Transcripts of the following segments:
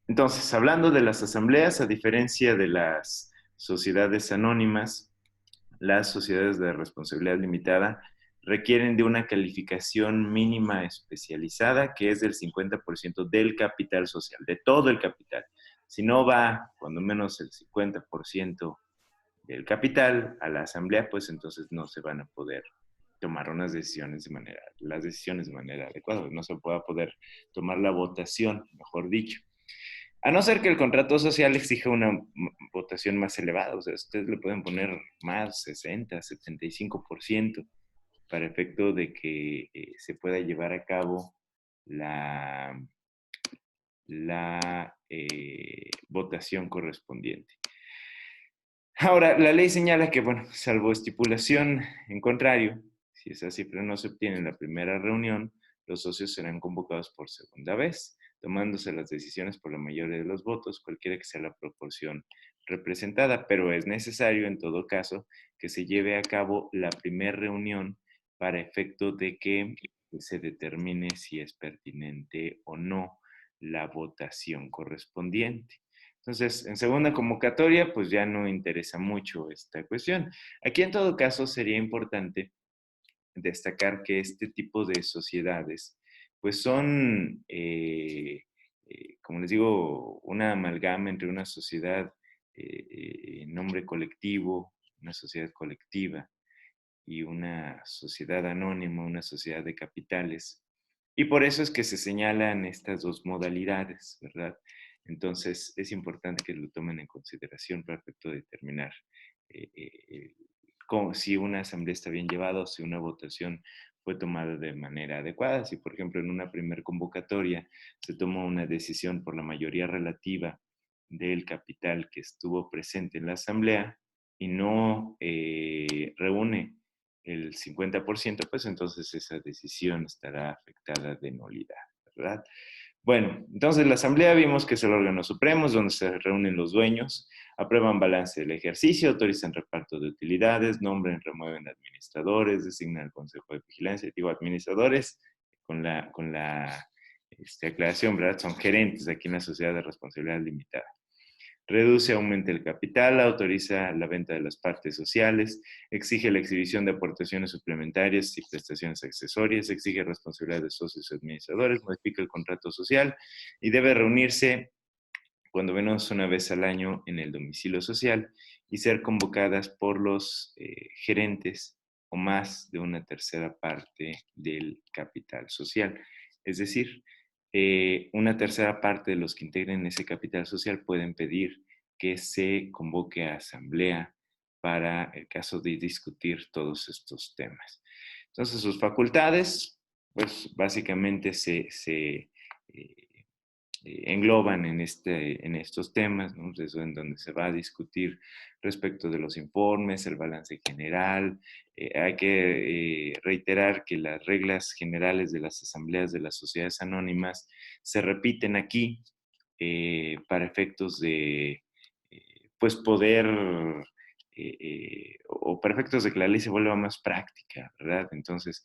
Entonces, hablando de las asambleas, a diferencia de las sociedades anónimas, las sociedades de responsabilidad limitada requieren de una calificación mínima especializada que es del 50% del capital social, de todo el capital. Si no va, cuando menos el 50% del capital a la asamblea, pues entonces no se van a poder tomar las decisiones de manera adecuada, no se pueda poder tomar la votación, mejor dicho. A no ser que el contrato social exija una votación más elevada, o sea, ustedes le pueden poner más 60, 75% para efecto de que se pueda llevar a cabo la, la votación correspondiente. Ahora, la ley señala que, bueno, salvo estipulación en contrario, si esa cifra no se obtiene en la primera reunión, los socios serán convocados por segunda vez, tomándose las decisiones por la mayoría de los votos, cualquiera que sea la proporción representada, pero es necesario en todo caso que se lleve a cabo la primera reunión para efecto de que se determine si es pertinente o no la votación correspondiente. Entonces, en segunda convocatoria, pues ya no interesa mucho esta cuestión. Aquí, en todo caso, sería importante destacar que este tipo de sociedades, pues son, como les digo, una amalgama entre una sociedad en nombre colectivo, una sociedad colectiva y una sociedad anónima, una sociedad de capitales. Y por eso es que se señalan estas dos modalidades, ¿verdad? Entonces, es importante que lo tomen en consideración para efecto de determinar si una asamblea está bien llevada o si una votación fue tomada de manera adecuada. Si, por ejemplo, en una primer convocatoria se toma una decisión por la mayoría relativa del capital que estuvo presente en la asamblea y no reúne el 50%, pues entonces esa decisión estará afectada de nulidad, ¿verdad? Bueno, entonces la Asamblea vimos que es el órgano supremo, es donde se reúnen los dueños, aprueban balance del ejercicio, autorizan reparto de utilidades, nombran, remueven administradores, designan el Consejo de Vigilancia, digo administradores, con la aclaración, ¿verdad? Son gerentes aquí en la sociedad de responsabilidad limitada. Reduce, aumenta el capital, autoriza la venta de las partes sociales, exige la exhibición de aportaciones suplementarias y prestaciones accesorias, exige responsabilidad de socios y administradores, modifica el contrato social y debe reunirse cuando menos una vez al año en el domicilio social y ser convocadas por los gerentes o más de una tercera parte del capital social. Es decir, una tercera parte de los que integren ese capital social pueden pedir que se convoque a asamblea para el caso de discutir todos estos temas. Entonces, sus facultades, pues básicamente engloban en estos temas, ¿no? Eso en donde se va a discutir respecto de los informes, el balance general. Hay que reiterar que las reglas generales de las asambleas de las sociedades anónimas se repiten aquí para efectos de, pues, poder o para efectos de que la ley se vuelva más práctica, ¿verdad? Entonces,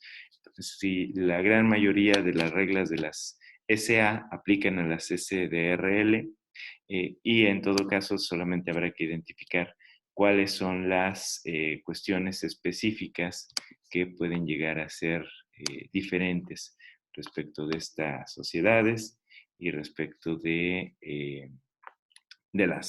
si la gran mayoría de las reglas de las SA aplican a las SDRL y en todo caso solamente habrá que identificar cuáles son las cuestiones específicas que pueden llegar a ser diferentes respecto de estas sociedades y respecto de la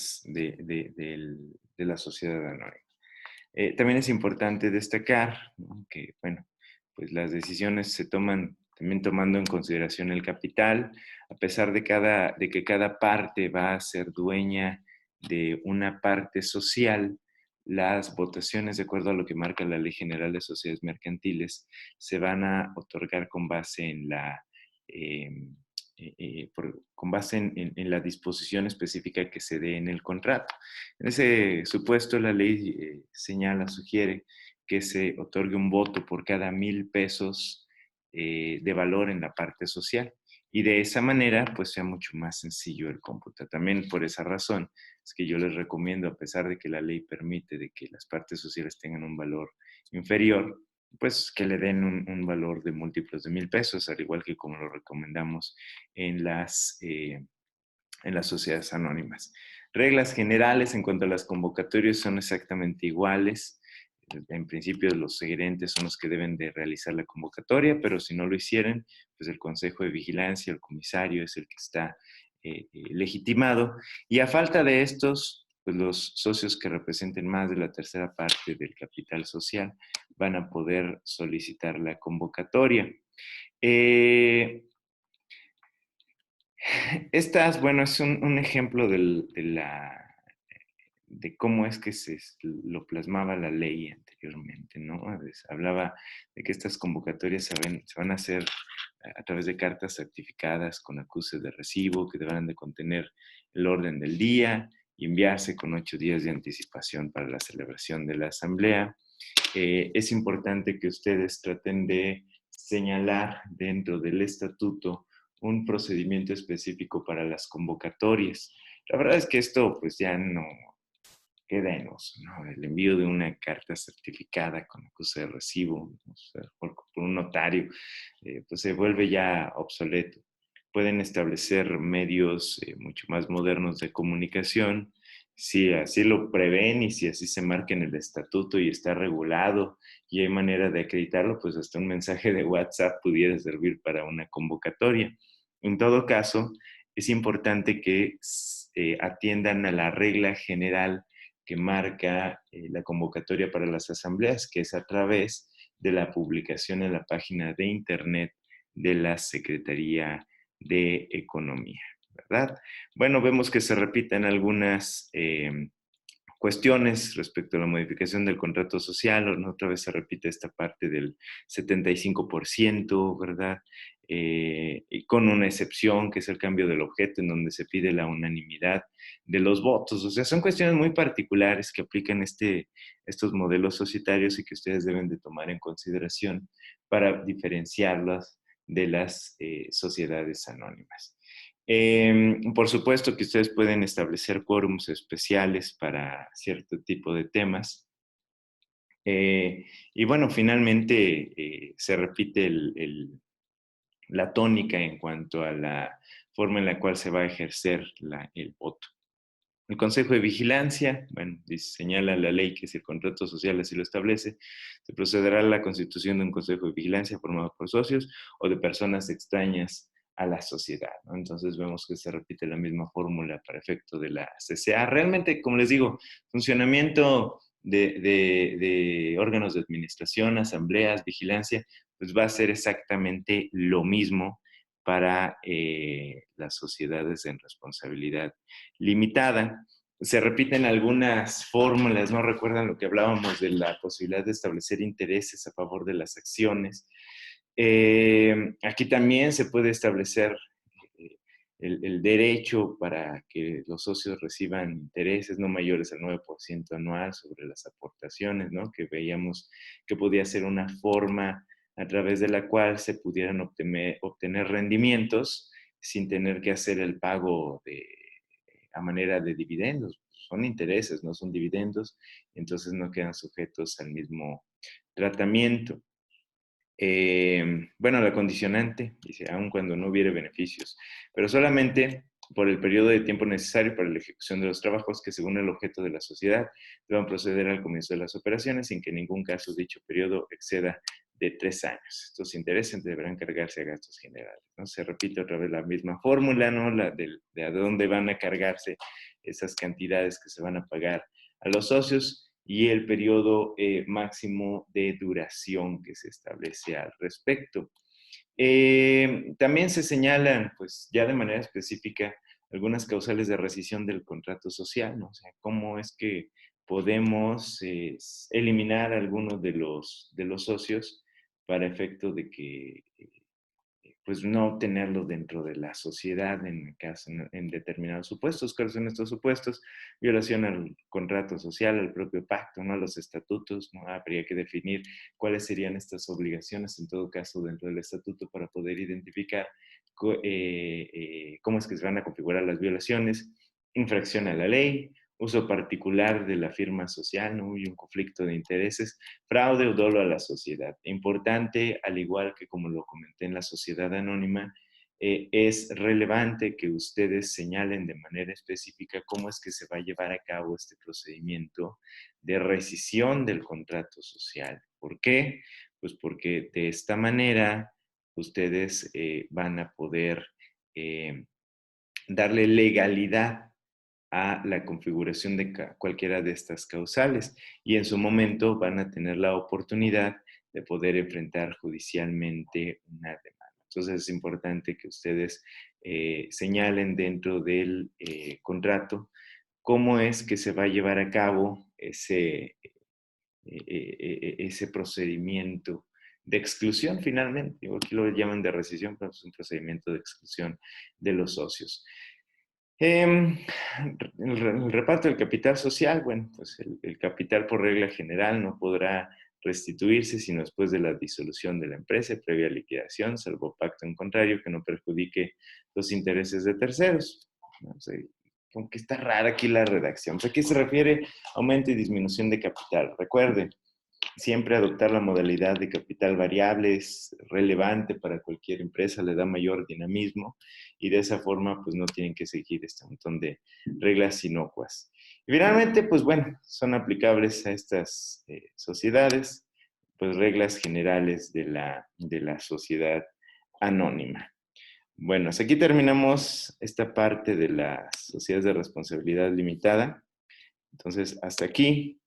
sociedad anónima. También es importante destacar, ¿no?, que, bueno, pues las decisiones se toman también tomando en consideración el capital, a pesar de que cada parte va a ser dueña de una parte social. Las votaciones, de acuerdo a lo que marca la Ley General de Sociedades Mercantiles, se van a otorgar con base en con base en la disposición específica que se dé en el contrato. En ese supuesto, la ley sugiere que se otorgue un voto por cada 1,000 pesos de valor en la parte social. Y de esa manera, pues sea mucho más sencillo el cómputo. También por esa razón es que yo les recomiendo, a pesar de que la ley permite de que las partes sociales tengan un valor inferior, pues que le den un valor de múltiplos de 1,000 pesos, al igual que como lo recomendamos en en las sociedades anónimas. Reglas generales en cuanto a las convocatorias son exactamente iguales. En principio, los gerentes son los que deben de realizar la convocatoria, pero si no lo hicieren, pues el Consejo de Vigilancia, el comisario es el que está legitimado. Y a falta de estos, pues los socios que representen más de la tercera parte del capital social van a poder solicitar la convocatoria. Estas, bueno, es un ejemplo de cómo es que lo plasmaba la ley anteriormente, ¿no? Hablaba de que estas convocatorias se van a hacer a través de cartas certificadas con acuse de recibo que deberán de contener el orden del día y enviarse con 8 días de anticipación para la celebración de la asamblea. Es importante que ustedes traten de señalar dentro del estatuto un procedimiento específico para las convocatorias. La verdad es que esto pues ya no queda en uso, ¿no? El envío de una carta certificada con acuse de recibo, o sea, por un notario, pues se vuelve ya obsoleto. Pueden establecer medios mucho más modernos de comunicación, si así lo prevén y si así se marca en el estatuto y está regulado y hay manera de acreditarlo, pues hasta un mensaje de WhatsApp pudiera servir para una convocatoria. En todo caso, es importante que atiendan a la regla general que marca la convocatoria para las asambleas, que es a través de la publicación en la página de internet de la Secretaría de Economía, ¿verdad? Bueno, vemos que se repiten algunas cuestiones respecto a la modificación del contrato social, otra vez se repite esta parte del 75%, ¿verdad? Y con una excepción que es el cambio del objeto en donde se pide la unanimidad de los votos. O sea, son cuestiones muy particulares que aplican estos modelos societarios y que ustedes deben de tomar en consideración para diferenciarlas de las sociedades anónimas. Por supuesto que ustedes pueden establecer quórums especiales para cierto tipo de temas. Y bueno, finalmente se repite la tónica en cuanto a la forma en la cual se va a ejercer el voto. El Consejo de Vigilancia, bueno, señala la ley que si el contrato social así lo establece, se procederá a la constitución de un Consejo de Vigilancia formado por socios o de personas extrañas a la sociedad, ¿no? Entonces vemos que se repite la misma fórmula para efecto de la CCA. Realmente, como les digo, funcionamiento de órganos de administración, asambleas, vigilancia, pues va a ser exactamente lo mismo para las sociedades en responsabilidad limitada. Se repiten algunas fórmulas, no recuerdan lo que hablábamos de la posibilidad de establecer intereses a favor de las acciones. Aquí también se puede establecer el derecho para que los socios reciban intereses no mayores al 9% anual sobre las aportaciones, ¿no? Que veíamos que podía ser una forma a través de la cual se pudieran obtener rendimientos sin tener que hacer el pago a manera de dividendos. Son intereses, no son dividendos, entonces no quedan sujetos al mismo tratamiento. Bueno, la condicionante, dice, aun cuando no hubiere beneficios, pero solamente por el periodo de tiempo necesario para la ejecución de los trabajos que según el objeto de la sociedad deban proceder al comienzo de las operaciones sin que en ningún caso dicho periodo exceda de 3 años. Estos intereses deberán cargarse a gastos generales, ¿no? Se repite otra vez la misma fórmula, ¿no? De a dónde van a cargarse esas cantidades que se van a pagar a los socios y el periodo máximo de duración que se establece al respecto. También se señalan, pues ya de manera específica, algunas causales de rescisión del contrato social, ¿no? O sea, cómo es que podemos eliminar a algunos de los socios para efecto de que pues no tenerlo dentro de la sociedad en determinados supuestos. ¿Cuáles son estos supuestos? Violación al contrato social, al propio pacto, ¿no? A los estatutos, ¿no? Habría que definir cuáles serían estas obligaciones en todo caso dentro del estatuto para poder identificar cómo es que se van a configurar las violaciones, infracción a la ley, uso particular de la firma social, ¿no? Y un conflicto de intereses, fraude o dolo a la sociedad. Importante, al igual que como lo comenté en la sociedad anónima, es relevante que ustedes señalen de manera específica cómo es que se va a llevar a cabo este procedimiento de rescisión del contrato social. ¿Por qué? Pues porque de esta manera ustedes van a poder darle legalidad a la configuración de cualquiera de estas causales y en su momento van a tener la oportunidad de poder enfrentar judicialmente una demanda. Entonces es importante que ustedes señalen dentro del contrato cómo es que se va a llevar a cabo ese procedimiento de exclusión finalmente. Aquí lo llaman de rescisión, pero es un procedimiento de exclusión de los socios. El reparto del capital social, bueno, pues el capital por regla general no podrá restituirse sino después de la disolución de la empresa previa liquidación, salvo pacto en contrario que no perjudique los intereses de terceros. No sé, aunque está rara aquí la redacción. ¿A qué se refiere aumento y disminución de capital? Recuerde, siempre adoptar la modalidad de capital variable es relevante para cualquier empresa, le da mayor dinamismo y de esa forma pues no tienen que seguir este montón de reglas inocuas. Y finalmente, pues bueno, son aplicables a estas sociedades, pues reglas generales de la sociedad anónima. Bueno, hasta aquí terminamos esta parte de las sociedades de responsabilidad limitada. Entonces, hasta aquí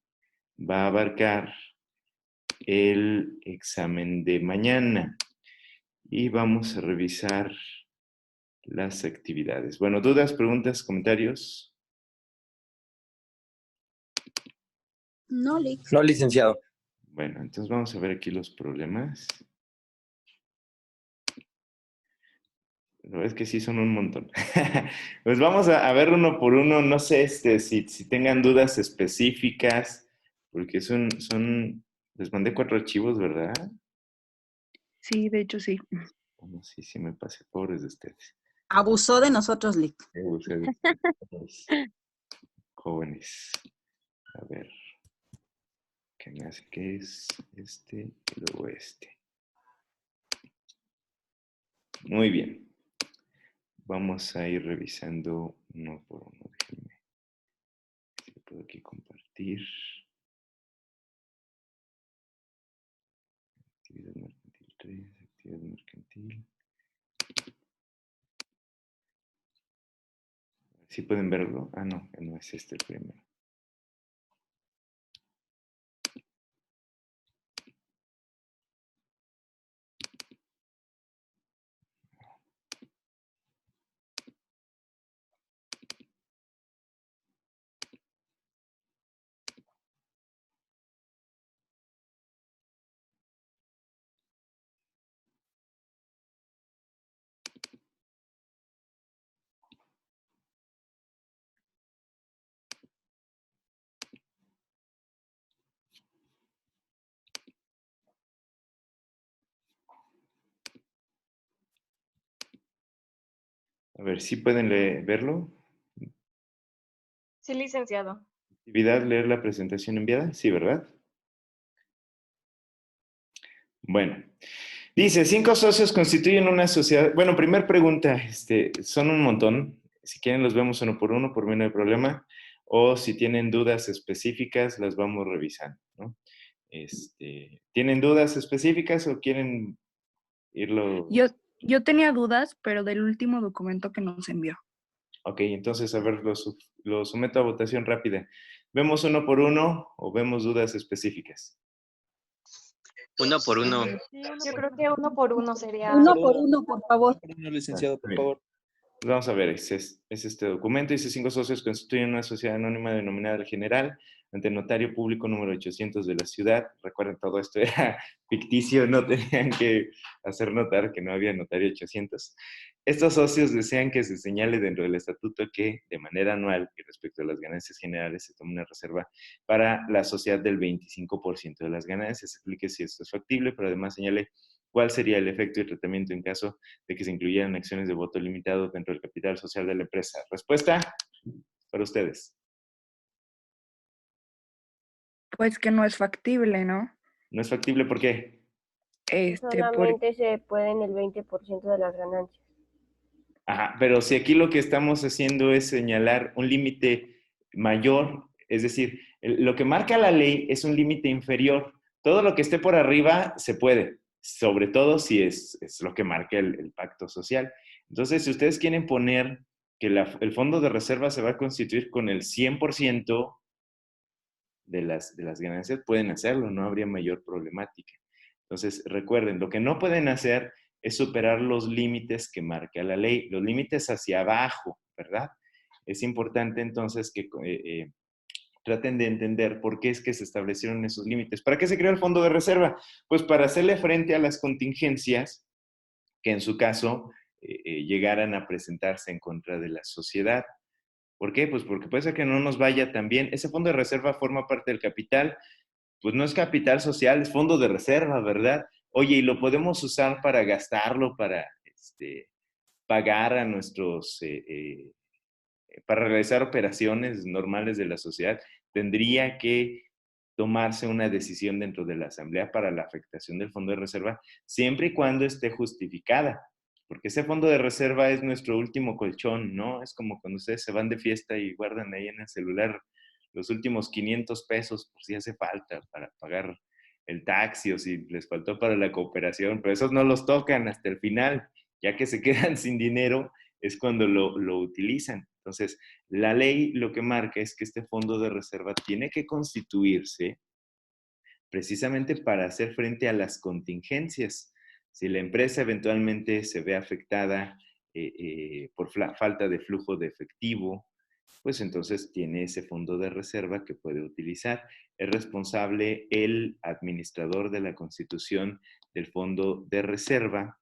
va a abarcar el examen de mañana y vamos a revisar las actividades. Bueno, dudas, preguntas, comentarios. No, No, licenciado. Bueno, entonces vamos a ver aquí los problemas. La verdad es que sí son un montón. Pues vamos a ver uno por uno. No sé si tengan dudas específicas, porque les mandé 4 archivos, ¿verdad? sí, de hecho sí. Bueno, sí me pasé, pobres de ustedes. Abusó de nosotros, Lick. Ustedes, jóvenes. A ver, que me hace que es este y luego este. Muy bien. Vamos a ir revisando uno por uno. Déjenme. Si puedo aquí compartir. Actividad mercantil 3, actividad mercantil. ¿Sí pueden verlo? Ah, no es este el primero. A ver, ¿sí pueden verlo? Sí, licenciado. Actividad, leer la presentación enviada. Sí, ¿verdad? Bueno, dice, 5 socios constituyen una sociedad. Bueno, primer pregunta, son un montón. Si quieren los vemos uno por mí no hay problema. O si tienen dudas específicas, las vamos revisando, ¿no? ¿Tienen dudas específicas o quieren irlo? Yo tenía dudas, pero del último documento que nos envió. Ok, entonces, a ver, lo someto a votación rápida. ¿Vemos uno por uno o vemos dudas específicas? Uno por uno. Yo creo que uno por uno sería. Uno por uno, por favor. Por uno, licenciado, por Bien. favor. Pues vamos a ver, es este documento. Dice, 5 socios constituyen una sociedad anónima denominada El General ante el notario público número 800 de la ciudad. Recuerden, todo esto era ficticio, no tenían que hacer notar que no había notario 800. Estos socios desean que se señale dentro del estatuto que, de manera anual y respecto a las ganancias generales, se tome una reserva para la sociedad del 25% de las ganancias. Se explique si esto es factible, pero además señale cuál sería el efecto y tratamiento en caso de que se incluyeran acciones de voto limitado dentro del capital social de la empresa. Respuesta para ustedes. Pues que no es factible, ¿no? ¿No es factible por qué? Por, Solamente se pueden el 20% de las ganancias. Ajá, pero si aquí lo que estamos haciendo es señalar un límite mayor, es decir, lo que marca la ley es un límite inferior. Todo lo que esté por arriba se puede, sobre todo si es lo que marca el pacto social. Entonces, si ustedes quieren poner que el fondo de reserva se va a constituir con el 100% de las ganancias, pueden hacerlo, no habría mayor problemática. Entonces, recuerden, lo que no pueden hacer es superar los límites que marca la ley, los límites hacia abajo, ¿verdad? Es importante entonces que traten de entender por qué es que se establecieron esos límites. ¿Para qué se creó el fondo de reserva? Pues para hacerle frente a las contingencias que en su caso llegaran a presentarse en contra de la sociedad. ¿Por qué? Pues porque puede ser que no nos vaya tan bien. Ese fondo de reserva forma parte del capital, pues no es capital social, es fondo de reserva, ¿verdad? Oye, y lo podemos usar para gastarlo, para pagar a nuestros, para realizar operaciones normales de la sociedad. Tendría que tomarse una decisión dentro de la Asamblea para la afectación del fondo de reserva, siempre y cuando esté justificada. Porque ese fondo de reserva es nuestro último colchón, ¿no? Es como cuando ustedes se van de fiesta y guardan ahí en el celular los últimos 500 pesos por si hace falta para pagar el taxi o si les faltó para la cooperación, pero esos no los tocan hasta el final, ya que se quedan sin dinero, es cuando lo utilizan. Entonces, la ley lo que marca es que este fondo de reserva tiene que constituirse precisamente para hacer frente a las contingencias. Si la empresa eventualmente se ve afectada por falta de flujo de efectivo, pues entonces tiene ese fondo de reserva que puede utilizar. Es responsable el administrador de la constitución del fondo de reserva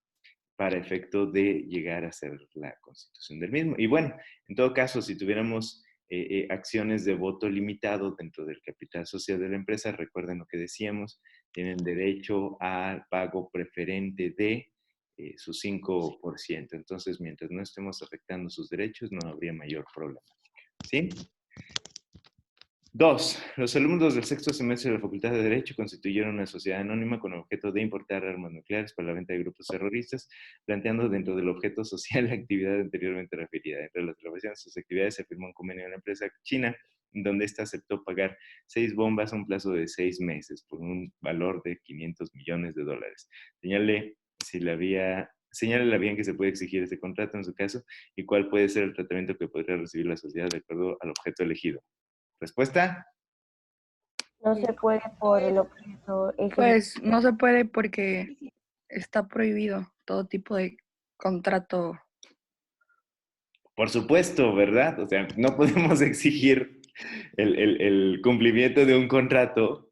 para efecto de llegar a ser la constitución del mismo. Y bueno, en todo caso, si tuviéramos acciones de voto limitado dentro del capital social de la empresa, recuerden lo que decíamos, tienen derecho al pago preferente de su 5%. Entonces, mientras no estemos afectando sus derechos, no habría mayor problema. ¿Sí? 2. Los alumnos del sexto semestre de la Facultad de Derecho constituyeron una sociedad anónima con objeto de importar armas nucleares para la venta de grupos terroristas, planteando dentro del objeto social la actividad anteriormente referida. Entre las grabaciones de sus actividades se firmó un convenio de la empresa china, donde ésta aceptó pagar 6 bombas a un plazo de 6 meses por un valor de $500 millones. Señale la bien que se puede exigir este contrato en su caso y cuál puede ser el tratamiento que podría recibir la sociedad de acuerdo al objeto elegido. ¿Respuesta? No se puede por el objeto. Pues no se puede porque está prohibido todo tipo de contrato. Por supuesto, ¿verdad? O sea, no podemos exigir el cumplimiento de un contrato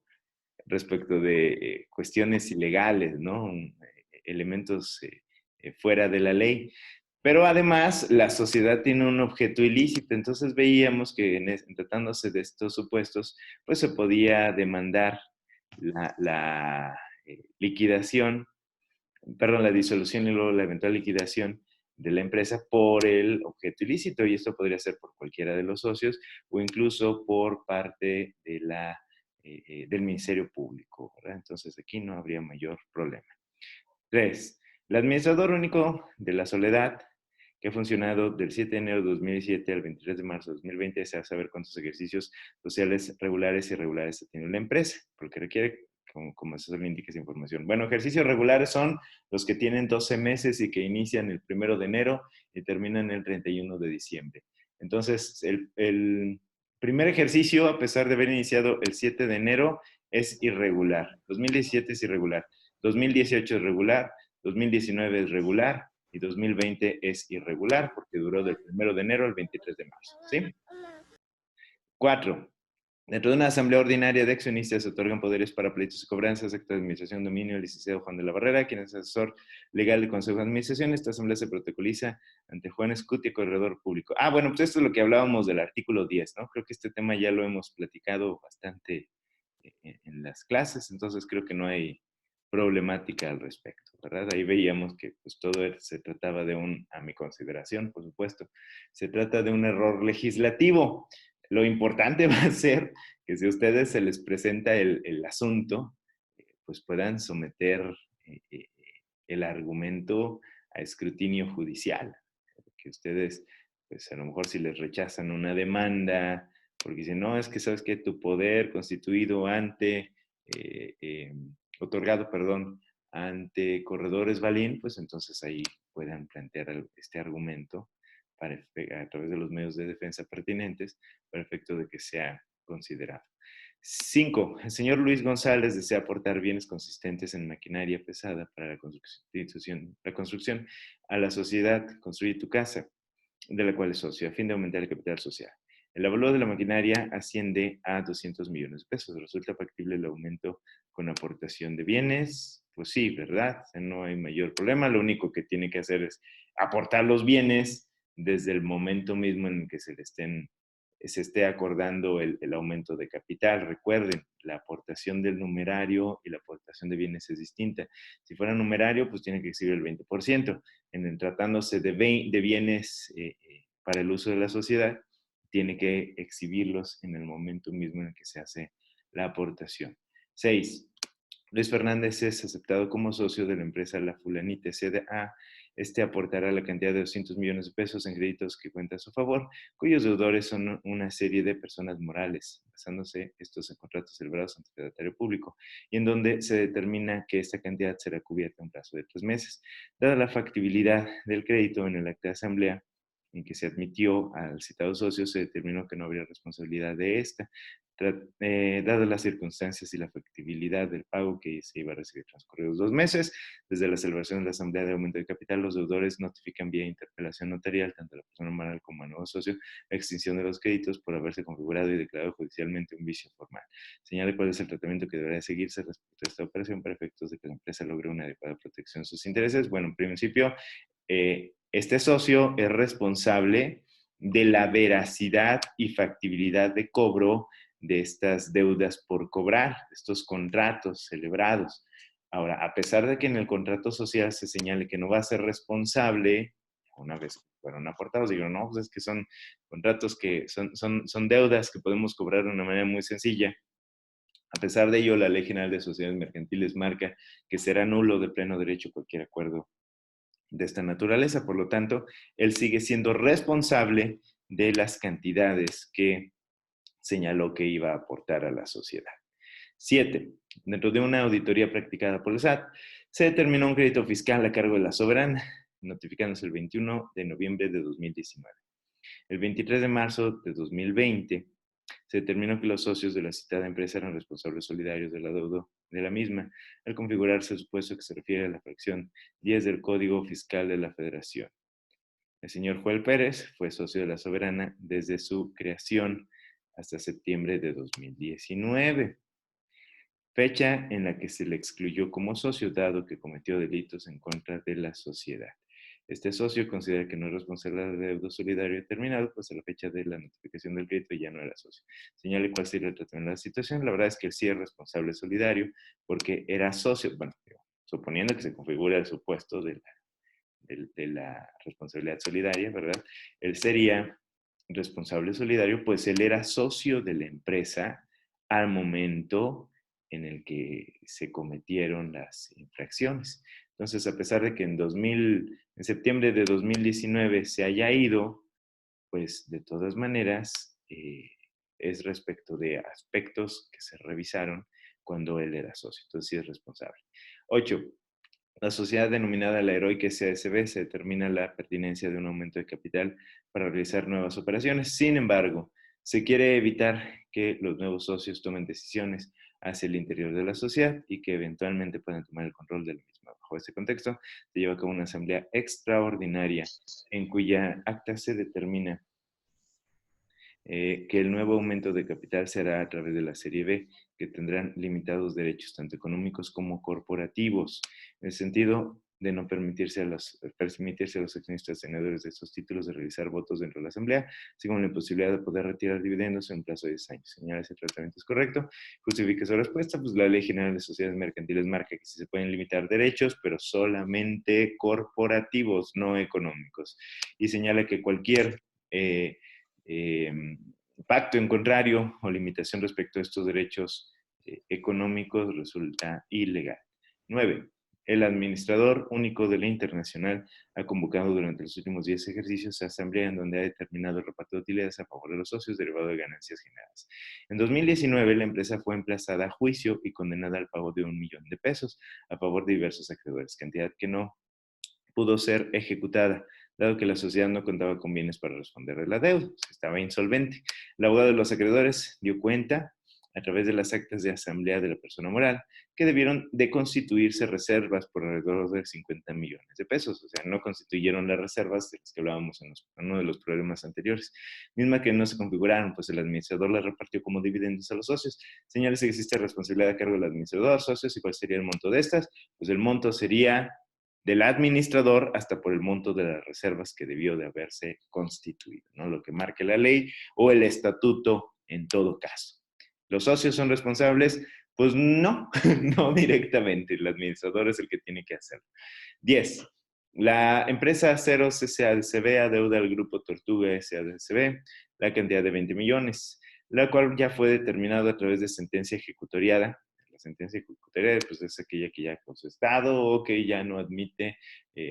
respecto de cuestiones ilegales, ¿no? Elementos fuera de la ley. Pero además, la sociedad tiene un objeto ilícito, entonces veíamos que en tratándose de estos supuestos, pues se podía demandar la liquidación, perdón, la disolución y luego la eventual liquidación de la empresa por el objeto ilícito, y esto podría ser por cualquiera de los socios o incluso por parte de del Ministerio Público, ¿verdad? Entonces aquí no habría mayor problema. 3. El administrador único de la Soledad, que ha funcionado del 7 de enero de 2017 al 23 de marzo de 2020, desea saber cuántos ejercicios sociales regulares y irregulares ha tenido la empresa, porque requiere, como asesor le indica esa información. Bueno, ejercicios regulares son los que tienen 12 meses y que inician el 1 de enero y terminan el 31 de diciembre. Entonces, el primer ejercicio, a pesar de haber iniciado el 7 de enero, es irregular. 2017 es irregular. 2018 es regular, 2019 es regular y 2020 es irregular porque duró del 1 de enero al 23 de marzo. ¿Sí? 4. Dentro de una asamblea ordinaria de accionistas se otorgan poderes para pleitos y cobranzas, acto de administración, dominio, el licenciado Juan de la Barrera, quien es asesor legal del Consejo de Administración. Esta asamblea se protocoliza ante Juan Escutia, corredor público. Bueno, pues esto es lo que hablábamos del artículo 10, ¿no? Creo que este tema ya lo hemos platicado bastante en las clases, entonces creo que no hay problemática al respecto, ¿verdad? Ahí veíamos que pues todo se trataba de a mi consideración, por supuesto, se trata de un error legislativo. Lo importante va a ser que si a ustedes se les presenta el asunto, pues puedan someter el argumento a escrutinio judicial, que ustedes, pues a lo mejor si les rechazan una demanda, porque dicen, no, es que sabes que tu poder constituido ante, otorgado, perdón, ante corredores Balín, pues entonces ahí puedan plantear este argumento para, a través de los medios de defensa pertinentes para efecto de que sea considerado. 5. El señor Luis González desea aportar bienes consistentes en maquinaria pesada para la construcción a la sociedad Construye tu Casa, de la cual es socio, a fin de aumentar el capital social. El avalúo de la maquinaria asciende a 200 millones de pesos. ¿Resulta factible el aumento con aportación de bienes? Pues sí, ¿verdad? O sea, no hay mayor problema. Lo único que tiene que hacer es aportar los bienes desde el momento mismo en el que se esté acordando el aumento de capital. Recuerden, la aportación del numerario y la aportación de bienes es distinta. Si fuera numerario, pues tiene que exhibir el 20%. Tratándose de bienes para el uso de la sociedad, tiene que exhibirlos en el momento mismo en el que se hace la aportación. 6. Luis Fernández es aceptado como socio de la empresa La Fulanita S.A. Este aportará la cantidad de 200 millones de pesos en créditos que cuenta a su favor, cuyos deudores son una serie de personas morales, basándose estos en contratos celebrados ante el fedatario público, y en donde se determina que esta cantidad será cubierta en un plazo de 3 meses. Dada la factibilidad del crédito en el acta de asamblea en que se admitió al citado socio, se determinó que no habría responsabilidad de esta. Dadas las circunstancias y la factibilidad del pago que se iba a recibir transcurridos 2 meses, desde la celebración de la asamblea de aumento de capital, los deudores notifican vía interpelación notarial, tanto a la persona moral como al nuevo socio, la extinción de los créditos por haberse configurado y declarado judicialmente un vicio formal. Señale cuál es el tratamiento que deberá seguirse respecto a esta operación para efectos de que la empresa logre una adecuada protección de sus intereses. Bueno, en principio, este socio es responsable de la veracidad y factibilidad de cobro de estas deudas por cobrar, estos contratos celebrados. Ahora, a pesar de que en el contrato social se señale que no va a ser responsable, una vez que fueron aportados, digo, no, pues es que son contratos que son deudas que podemos cobrar de una manera muy sencilla. A pesar de ello, la Ley General de Sociedades Mercantiles marca que será nulo de pleno derecho cualquier acuerdo de esta naturaleza. Por lo tanto, él sigue siendo responsable de las cantidades que señaló que iba a aportar a la sociedad. 7. Dentro de una auditoría practicada por el SAT, se determinó un crédito fiscal a cargo de la Soberana, notificándose el 21 de noviembre de 2019. El 23 de marzo de 2020, se determinó que los socios de la citada empresa eran responsables solidarios del adeudo de la misma, al configurarse el supuesto que se refiere a la fracción 10 del Código Fiscal de la Federación. El señor Joel Pérez fue socio de la Soberana desde su creación hasta septiembre de 2019, fecha en la que se le excluyó como socio dado que cometió delitos en contra de la sociedad. Este socio considera que no es responsable de deudo solidario terminado, pues a la fecha de la notificación del crédito ya no era socio. Señale cuál sería el tratamiento de la situación. La verdad es que él sí es responsable solidario porque era socio, bueno, suponiendo que se configura el supuesto de la responsabilidad solidaria, ¿verdad? Él sería responsable solidario, pues él era socio de la empresa al momento en el que se cometieron las infracciones. Entonces, a pesar de que en septiembre de 2019 se haya ido, pues de todas maneras es respecto de aspectos que se revisaron cuando él era socio. Entonces, sí es responsable. 8. La sociedad denominada la Heroica SASB se determina la pertinencia de un aumento de capital para realizar nuevas operaciones. Sin embargo, se quiere evitar que los nuevos socios tomen decisiones hacia el interior de la sociedad y que eventualmente puedan tomar el control de la misma. Bajo este contexto, se lleva a cabo una asamblea extraordinaria en cuya acta se determina que el nuevo aumento de capital será a través de la Serie B, que tendrán limitados derechos, tanto económicos como corporativos, en el sentido de no permitirse a los accionistas tenedores de estos títulos de realizar votos dentro de la Asamblea, así como la imposibilidad de poder retirar dividendos en un plazo de 10 años. Señala, ese tratamiento es correcto. Justifica su respuesta, pues la Ley General de Sociedades Mercantiles marca que sí se pueden limitar derechos, pero solamente corporativos, no económicos. Y señala que cualquier pacto en contrario o limitación respecto a estos derechos económicos resulta ilegal. 9. El administrador único de la Internacional ha convocado durante los últimos 10 ejercicios a asamblea en donde ha determinado el reparto de utilidades a favor de los socios derivado de ganancias generadas. En 2019, la empresa fue emplazada a juicio y condenada al pago de 1.000.000 de pesos a favor de diversos acreedores, cantidad que no pudo ser ejecutada, dado que la sociedad no contaba con bienes para responder de la deuda, estaba insolvente. El abogado de los acreedores dio cuenta, a través de las actas de asamblea de la persona moral, que debieron de constituirse reservas por alrededor de 50 millones de pesos. O sea, no constituyeron las reservas de las que hablábamos en uno de los problemas anteriores, misma que no se configuraron, pues el administrador las repartió como dividendos a los socios. Señales que existe responsabilidad a cargo del administrador, socios, ¿y cuál sería el monto de estas? Pues el monto sería del administrador hasta por el monto de las reservas que debió de haberse constituido, ¿no? Lo que marque la ley o el estatuto en todo caso. ¿Los socios son responsables? Pues no, no directamente. El administrador es el que tiene que hacerlo. 10. La empresa Aceros SADCB adeuda al grupo Tortuga SADCB la cantidad de 20 millones, la cual ya fue determinada a través de sentencia ejecutoriada. La sentencia ejecutoriada pues, es aquella que ya ha constado o que ya no admite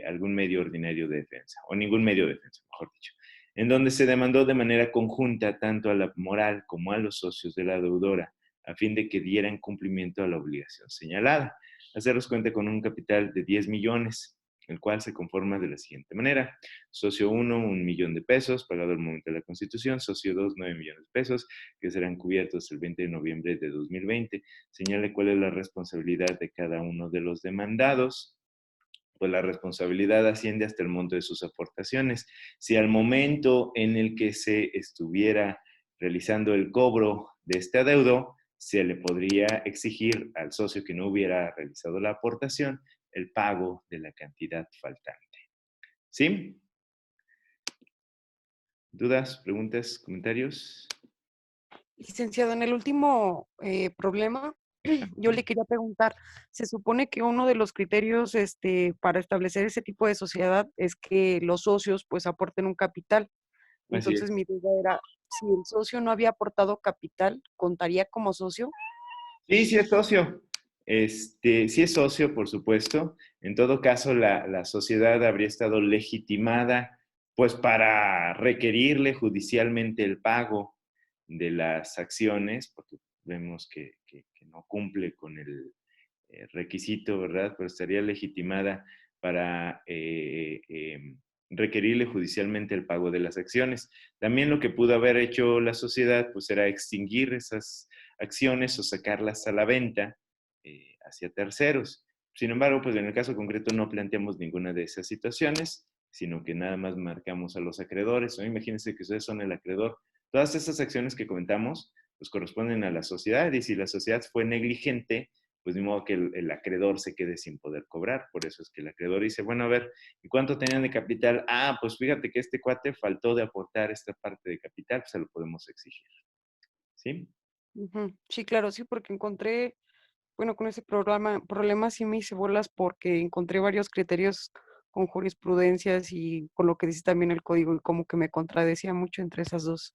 algún medio ordinario de defensa, o ningún medio de defensa, mejor dicho, en donde se demandó de manera conjunta tanto a la moral como a los socios de la deudora, a fin de que dieran cumplimiento a la obligación señalada. Aceros cuenta con un capital de 10 millones, el cual se conforma de la siguiente manera. Socio 1, 1.000.000 de pesos, pagado al momento de la constitución. Socio 2, 9 millones de pesos, que serán cubiertos el 20 de noviembre de 2020. Señale cuál es la responsabilidad de cada uno de los demandados. Pues la responsabilidad asciende hasta el monto de sus aportaciones. Si al momento en el que se estuviera realizando el cobro de este adeudo, se le podría exigir al socio que no hubiera realizado la aportación el pago de la cantidad faltante. ¿Sí? ¿Dudas, preguntas, comentarios? Licenciado, en el último problema, yo le quería preguntar, se supone que uno de los criterios para establecer ese tipo de sociedad es que los socios pues aporten un capital. Así Entonces es. mi duda era, si el socio no había aportado capital, ¿contaría como socio? Sí, sí es socio. Sí es socio, por supuesto. En todo caso, la sociedad habría estado legitimada, pues, para requerirle judicialmente el pago de las acciones, porque vemos que no cumple con el requisito, ¿verdad? Pero estaría legitimada para requerirle judicialmente el pago de las acciones. También lo que pudo haber hecho la sociedad, pues, era extinguir esas acciones o sacarlas a la venta hacia terceros. Sin embargo, pues en el caso concreto no planteamos ninguna de esas situaciones, sino que nada más marcamos a los acreedores. ¿No? Imagínense que ustedes son el acreedor. Todas esas acciones que comentamos, pues corresponden a la sociedad, y si la sociedad fue negligente, pues de modo que el acreedor se quede sin poder cobrar. Por eso es que el acreedor dice, bueno, a ver, ¿y cuánto tenían de capital? Ah, pues fíjate que este cuate faltó de aportar esta parte de capital, pues se lo podemos exigir. ¿Sí? Ujú. Sí, claro, sí, porque encontré, bueno, con ese problema sí me hice bolas porque encontré varios criterios con jurisprudencias y con lo que dice también el código y como que me contradecía mucho entre esas dos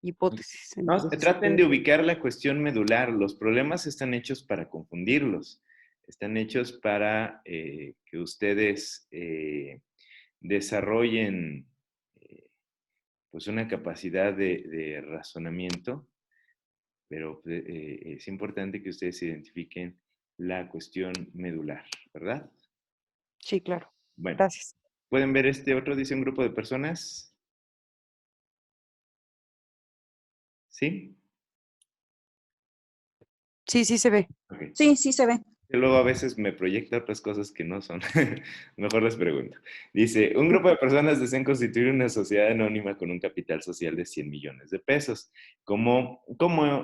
hipótesis. No, Entonces, traten de ubicar la cuestión medular. Los problemas están hechos para confundirlos. Están hechos para que ustedes desarrollen pues una capacidad de razonamiento, pero es importante que ustedes identifiquen la cuestión medular, ¿verdad? sí, claro. Bueno, Gracias. ¿pueden ver este otro? Dice un grupo de personas. ¿Sí? Sí, sí se ve. Ok. Sí, sí se ve. Que luego a veces me proyecta otras cosas que no son. Mejor les pregunto. Dice, un grupo de personas desean constituir una sociedad anónima con un capital social de 100 millones de pesos. ¿Cómo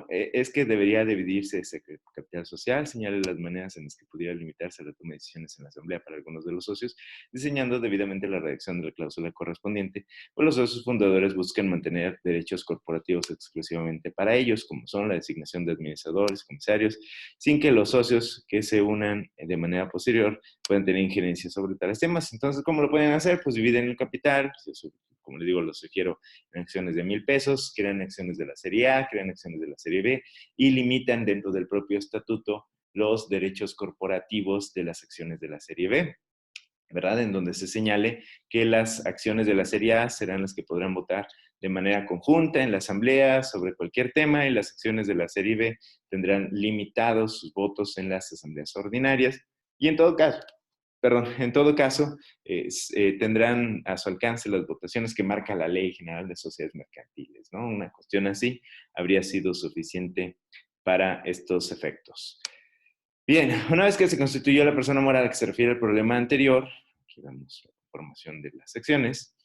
es que debería dividirse ese capital social? Señale las maneras en las que pudiera limitarse la toma de decisiones en la asamblea para algunos de los socios, diseñando debidamente la redacción de la cláusula correspondiente, pues los socios fundadores buscan mantener derechos corporativos exclusivamente para ellos, como son la designación de administradores, comisarios, sin que los socios que se unan de manera posterior puedan tener injerencia sobre tales temas. Entonces, ¿cómo lo pueden hacer? Pues dividen el capital, como les digo, lo sugiero en acciones de 1,000 pesos, crean acciones de la serie A, crean acciones de la serie B y limitan dentro del propio estatuto los derechos corporativos de las acciones de la serie B, ¿verdad? En donde se señale que las acciones de la serie A serán las que podrán votar de manera conjunta en la asamblea sobre cualquier tema y las acciones de la serie B tendrán limitados sus votos en las asambleas ordinarias y en todo caso, tendrán a su alcance las votaciones que marca la Ley General de Sociedades Mercantiles, ¿no? Una cuestión así habría sido suficiente para estos efectos. Bien, una vez que se constituyó la persona moral a que se refiere al problema anterior, aquí damos la información de las secciones,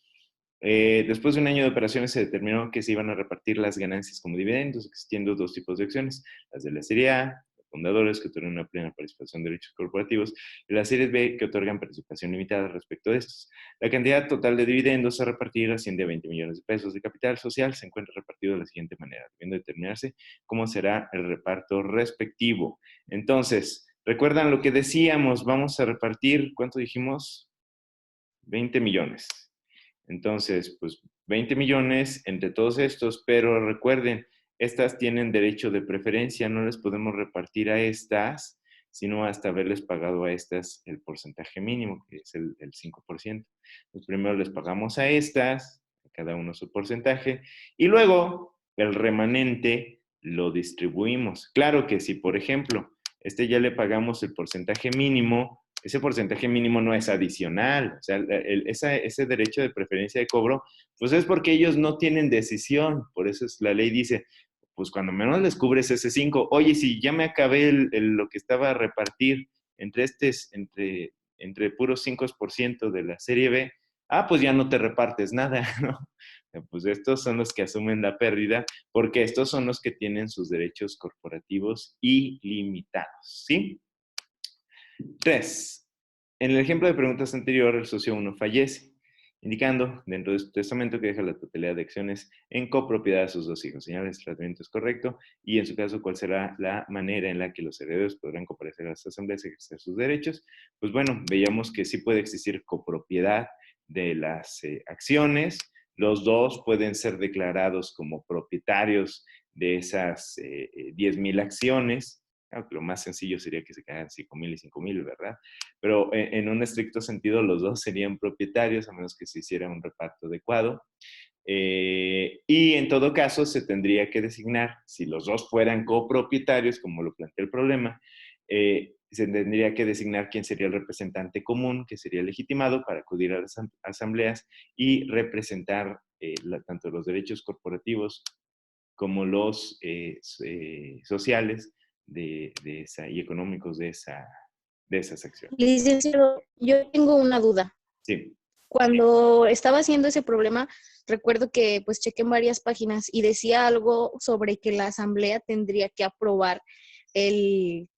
después de un año de operaciones se determinó que se iban a repartir las ganancias como dividendos, existiendo dos tipos de acciones, las de la serie A, fundadores que otorgan una plena participación de derechos corporativos, y las series B que otorgan participación limitada respecto de estos. La cantidad total de dividendos a repartir asciende a 20 millones de pesos de capital social, se encuentra repartido de la siguiente manera, debiendo determinarse cómo será el reparto respectivo. Entonces, ¿recuerdan lo que decíamos? Vamos a repartir, ¿cuánto dijimos? 20 millones. Entonces, pues 20 millones entre todos estos, pero recuerden, estas tienen derecho de preferencia, no les podemos repartir a estas, sino hasta haberles pagado a estas el porcentaje mínimo, que es el 5%. Pues primero les pagamos a estas, a cada uno su porcentaje, y luego el remanente lo distribuimos. Claro que si, por ejemplo, ya le pagamos el porcentaje mínimo, ese porcentaje mínimo no es adicional. O sea, ese derecho de preferencia de cobro, pues es porque ellos no tienen decisión. Por eso la ley dice, pues cuando menos les cubres ese 5. Oye, si ya me acabé lo que estaba a repartir entre puros 5% de la serie B, pues ya no te repartes nada, ¿no? Pues estos son los que asumen la pérdida, porque estos son los que tienen sus derechos corporativos ilimitados, ¿sí? 3. En el ejemplo de preguntas anterior, el socio 1 fallece, indicando dentro de su testamento que deja la totalidad de acciones en copropiedad a sus dos hijos. Señala si el tratamiento es correcto y, en su caso, cuál será la manera en la que los herederos podrán comparecer a las asambleas y ejercer sus derechos. Pues bueno, veíamos que sí puede existir copropiedad de las acciones. Los dos pueden ser declarados como propietarios de esas 10,000 acciones. Claro, lo más sencillo sería que se quedaran 5,000 y 5,000, ¿verdad? Pero en un estricto sentido, los dos serían propietarios, a menos que se hiciera un reparto adecuado. Y en todo caso, se tendría que designar, si los dos fueran copropietarios, como lo plantea el problema, se tendría que designar quién sería el representante común, que sería legitimado para acudir a las asambleas y representar tanto los derechos corporativos como los sociales y económicos de esas acciones. Licenciado, yo tengo una duda. Sí. Cuando estaba haciendo ese problema, recuerdo que pues chequé en varias páginas y decía algo sobre que la asamblea tendría que aprobar el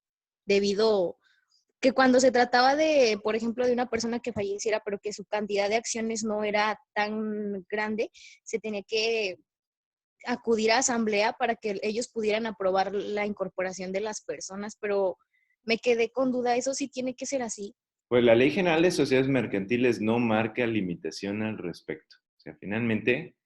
debido, que cuando se trataba de, por ejemplo, de una persona que falleciera, pero que su cantidad de acciones no era tan grande, se tenía que acudir a asamblea para que ellos pudieran aprobar la incorporación de las personas, pero me quedé con duda, ¿eso sí tiene que ser así? Pues la Ley General de Sociedades Mercantiles no marca limitación al respecto. O sea, finalmente,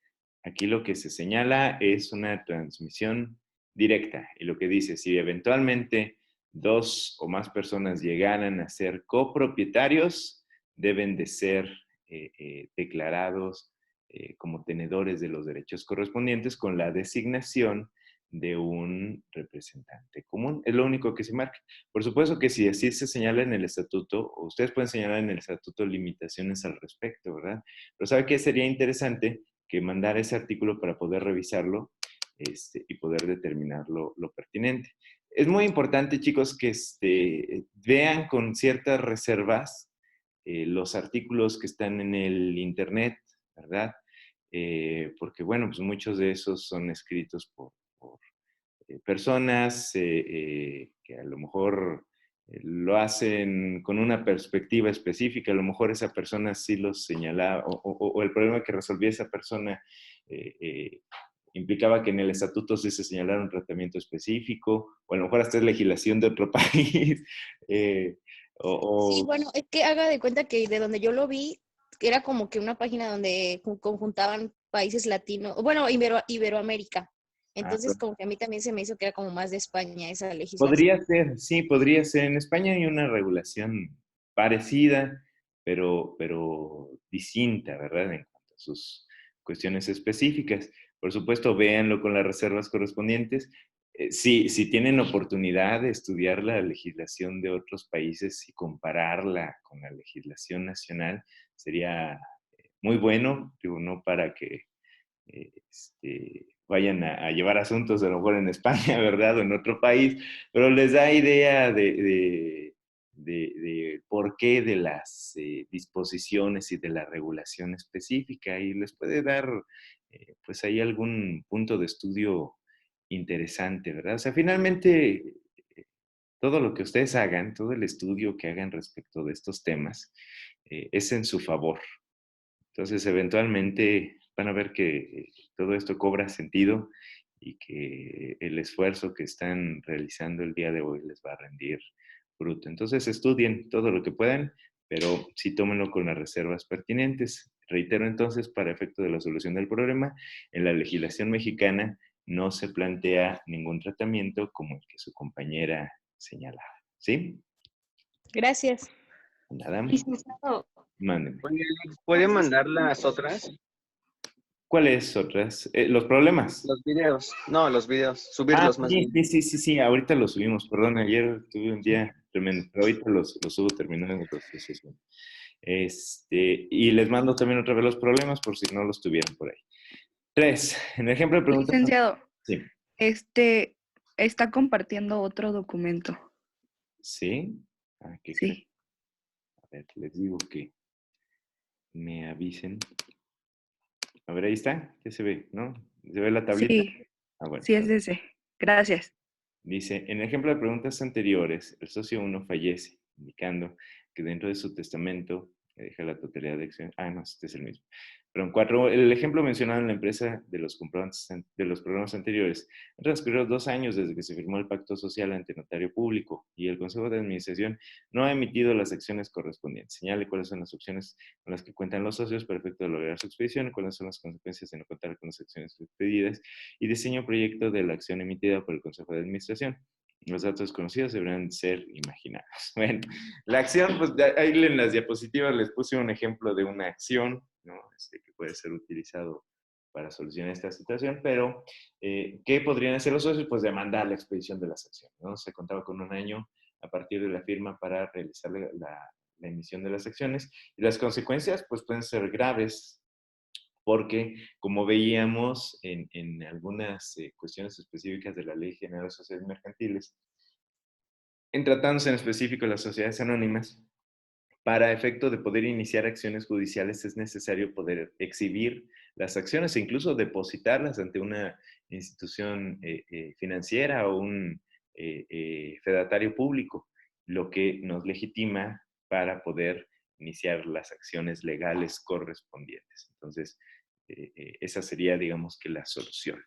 aquí lo que se señala es una transmisión directa. Y lo que dice, si eventualmente 2 o más personas llegaran a ser copropietarios, deben de ser declarados como tenedores de los derechos correspondientes con la designación de un representante común. Es lo único que se marca. Por supuesto que si así se señala en el estatuto, ustedes pueden señalar en el estatuto limitaciones al respecto, ¿verdad? Pero ¿sabe qué? Sería interesante que mandara ese artículo para poder revisarlo y poder determinar lo pertinente. Es muy importante, chicos, que vean con ciertas reservas los artículos que están en el internet, ¿verdad? Porque, bueno, pues muchos de esos son escritos por personas que a lo mejor lo hacen con una perspectiva específica, a lo mejor esa persona sí los señalaba, o el problema que resolvía esa persona implicaba que en el estatuto sí se señalara un tratamiento específico, o a lo mejor hasta es legislación de otro país. Sí, bueno, es que haga de cuenta que de donde yo lo vi, era como que una página donde conjuntaban países latinos, bueno, Iberoamérica. Entonces, como que a mí también se me hizo que era como más de España esa legislación. Podría ser, sí, podría ser. En España hay una regulación parecida, pero distinta, ¿verdad? En cuanto a sus cuestiones específicas. Por supuesto, véanlo con las reservas correspondientes. Si tienen oportunidad de estudiar la legislación de otros países y compararla con la legislación nacional, sería muy bueno, digo, no para que vayan a llevar asuntos a lo mejor en España, ¿verdad? O en otro país, pero les da idea de por qué de las disposiciones y de la regulación específica y les puede dar, pues ahí algún punto de estudio interesante, ¿verdad? O sea, finalmente, todo lo que ustedes hagan, todo el estudio que hagan respecto de estos temas, es en su favor. Entonces, eventualmente van a ver que todo esto cobra sentido y que el esfuerzo que están realizando el día de hoy les va a rendir fruto. Entonces, estudien todo lo que puedan, pero sí tómenlo con las reservas pertinentes. Reitero entonces, para efecto de la solución del problema, en la legislación mexicana no se plantea ningún tratamiento como el que su compañera señalaba. ¿Sí? Gracias. Nada más. Licenciado, Mándenme. oye, Alex, ¿puede mandar las otras? ¿Cuáles otras? Los problemas. Los videos. No, los videos. Ah, Subirlos más sí, bien. sí, ahorita los subimos, perdón, ayer tuve un día tremendo, pero ahorita los subo terminando la sesión. Y les mando también otra vez los problemas por si no los tuvieron por ahí. 3, en el ejemplo de preguntas. Licenciado, Sí. Está compartiendo otro documento. ¿Sí? ¿Qué creen? Sí, A ver, les digo que me avisen. A ver, ahí está, ¿qué se ve? ¿No? ¿Se ve la tablita? sí, Bueno. sí es ese. Gracias. Dice, en el ejemplo de preguntas anteriores, el socio 1 fallece, indicando que dentro de su testamento deja la totalidad de acciones. No, este es el mismo. Pero en 4, el ejemplo mencionado en la empresa de los comprobantes de los programas anteriores, han transcurrido 2 años desde que se firmó el pacto social ante notario público y el Consejo de Administración no ha emitido las acciones correspondientes. Señale cuáles son las opciones con las que cuentan los socios para efecto de lograr su expedición, cuáles son las consecuencias de no contar con las acciones expedidas y diseño proyecto de la acción emitida por el Consejo de Administración. Los datos conocidos deberán ser imaginados. Bueno, la acción, pues ahí en las diapositivas les puse un ejemplo de una acción, ¿no? Que puede ser utilizado para solucionar esta situación, pero ¿qué podrían hacer los socios? Pues demandar la expedición de las acciones, ¿no? Se contaba con 1 año a partir de la firma para realizar la emisión de las acciones y las consecuencias pues pueden ser graves porque, como veíamos en algunas cuestiones específicas de la Ley General de Sociedades Mercantiles, en tratándose en específico de las sociedades anónimas, para efecto de poder iniciar acciones judiciales es necesario poder exhibir las acciones e incluso depositarlas ante una institución financiera o un fedatario público, lo que nos legitima para poder iniciar las acciones legales correspondientes. Entonces, esa sería, digamos, que la solución.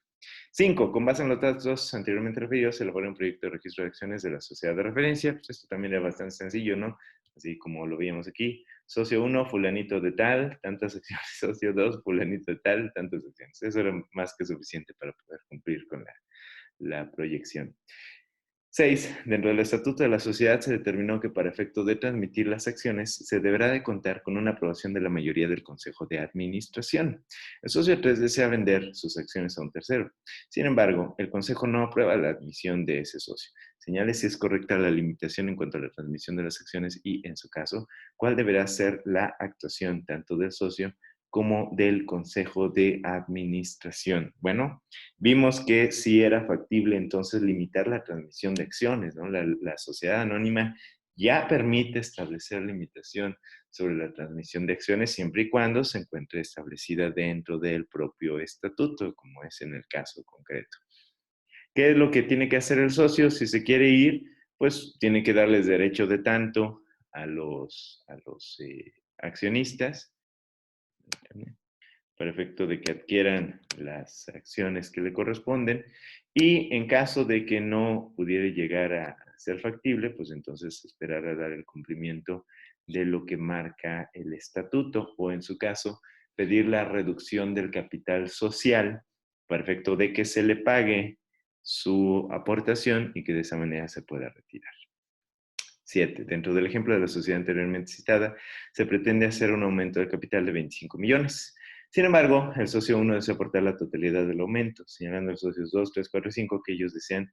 5. Con base en los datos anteriormente referidos, se elabora un proyecto de registro de acciones de la sociedad de referencia. Pues esto también es bastante sencillo, ¿no? Así como lo veíamos aquí. Socio 1, fulanito de tal, tantas acciones. Socio 2, fulanito de tal, tantas acciones. Eso era más que suficiente para poder cumplir con la proyección. 6. Dentro del Estatuto de la Sociedad se determinó que para efecto de transmitir las acciones se deberá de contar con una aprobación de la mayoría del Consejo de Administración. El socio 3 desea vender sus acciones a un tercero. Sin embargo, el Consejo no aprueba la admisión de ese socio. Señale si es correcta la limitación en cuanto a la transmisión de las acciones y, en su caso, cuál deberá ser la actuación tanto del socio como del Consejo de Administración. Bueno, vimos que sí era factible entonces limitar la transmisión de acciones, ¿no? La sociedad anónima ya permite establecer limitación sobre la transmisión de acciones siempre y cuando se encuentre establecida dentro del propio estatuto, como es en el caso concreto. ¿Qué es lo que tiene que hacer el socio? Si se quiere ir, pues tiene que darles derecho de tanto a los accionistas, para efecto de que adquieran las acciones que le corresponden y en caso de que no pudiera llegar a ser factible, pues entonces esperar a dar el cumplimiento de lo que marca el estatuto o en su caso pedir la reducción del capital social para efecto de que se le pague su aportación y que de esa manera se pueda retirar. 7. Dentro del ejemplo de la sociedad anteriormente citada, se pretende hacer un aumento del capital de 25 millones. Sin embargo, el socio 1 desea aportar la totalidad del aumento, señalando a los socios 2, 3, 4 y 5 que ellos desean